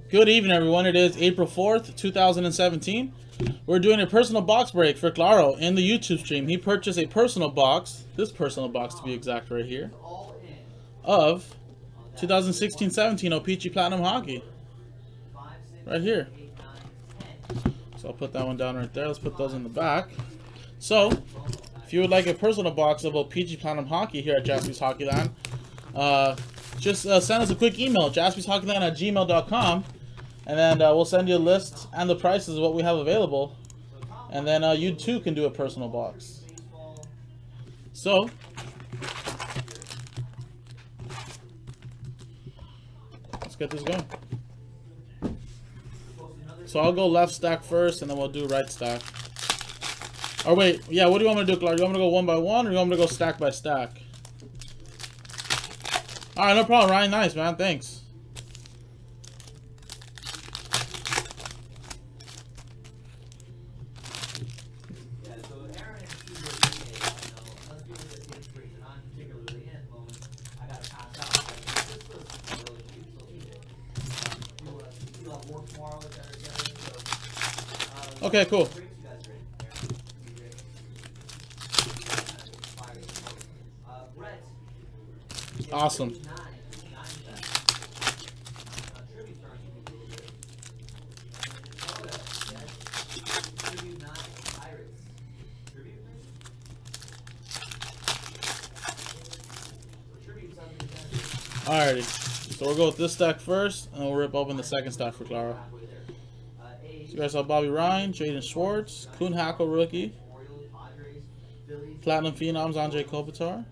Good evening, everyone. It is April 4th, 2017. We're doing a personal box break for Claro in the YouTube stream. He purchased a personal box, this personal box to be exact right here, of 2016-17 O-Pee-Chee Platinum Hockey. Right here. So I'll put that one down right there. Let's put those in the back. So, if you would like a personal box of O-Pee-Chee Platinum Hockey here at Jaspy's HobbyLand, just send us a quick email, jaspyshockeyland@gmail.com, and then we'll send you a list and the prices of what we have available. And then you too can do a personal box. So, let's get this going. So I'll go left stack first, and then we'll do right stack. Or wait, yeah, what do you want me to do, Clark? You want me to go one by one, or you want me to go stack by stack? Alright, no problem, Ryan. Nice, man. Thanks. Okay, cool. Awesome. Alrighty, so we'll go with this stack first, and then we'll rip open the second stack for Clara. So you guys saw Bobby Ryan, Jaden Schwartz, Kuhn Hackle rookie, Platinum Phenoms Andre Kopitar,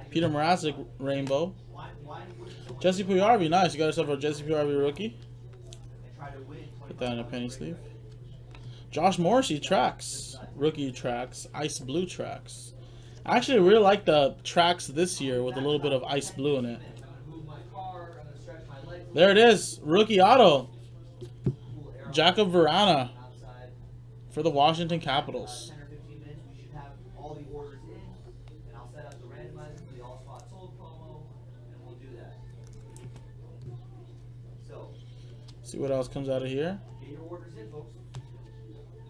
Peter Mrazek rainbow, Jesse Puyarvi, nice. You got yourself a Jesse Puyarvi rookie. Put that in a penny sleeve. Josh Morrissey tracks, rookie tracks, ice blue tracks. I actually really like the tracks this year with a little bit of ice blue in it. There it is, rookie auto, Jakob Verana for the Washington Capitals. See what else comes out of here.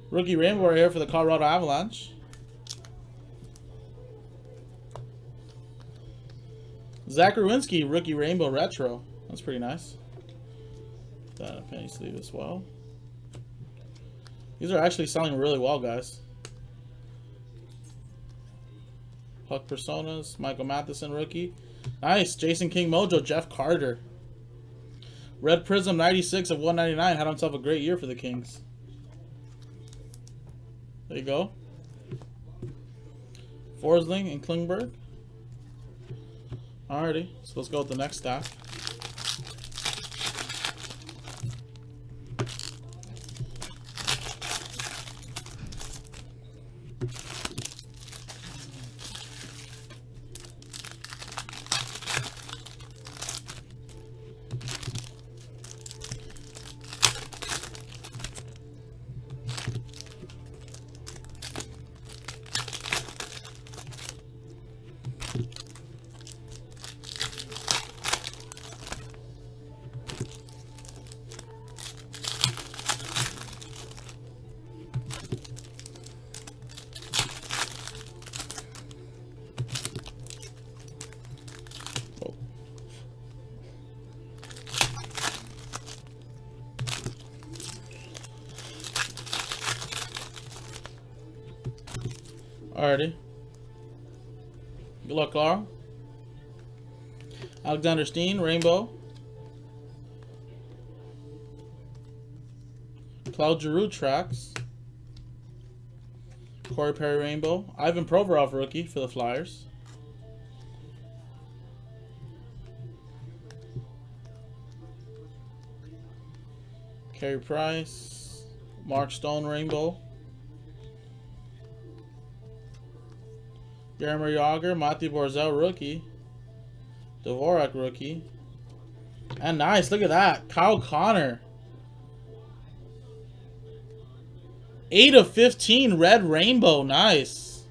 Rookie rainbow right here for the Colorado Avalanche. Zach Rowinski, rookie rainbow retro. That's pretty nice. That a penny sleeve as well. These are actually selling really well, guys. Puck personas, Michael Matheson rookie. Nice, Jason King Mojo, Jeff Carter. Red Prism 96 of 199 had himself a great year for the Kings. There you go. Forsling and Klingberg. Alrighty, so let's go with the next stack. Alrighty. Good luck, Clara. Alexander Steen, rainbow. Claude Giroux tracks. Corey Perry rainbow. Ivan Provorov rookie for the Flyers. Carey Price. Mark Stone rainbow. Jaromir Jagr, Matthew Barzal rookie. Dvorak rookie. And nice, look at that. Kyle Connor. 8 of 15 red rainbow, nice.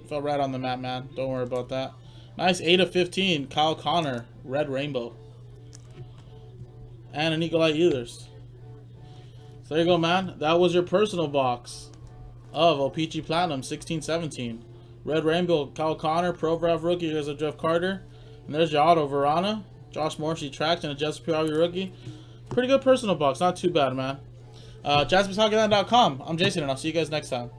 Fell right on the map, man. Don't worry about that. Nice 8/15, Kyle Connor, red rainbow. And an Eagle Eye Ehlers. So there you go, man. That was your personal box of O-Pee-Chee Platinum 16/17. Red rainbow, Kyle Connor, Pro Draft rookie. You guys have Jeff Carter. And there's your auto, Verana, Josh Morrissey tracked, and a Jaspy rookie. Pretty good personal box. Not too bad, man. JaspysHobbyLand.com. I'm Jason, and I'll see you guys next time.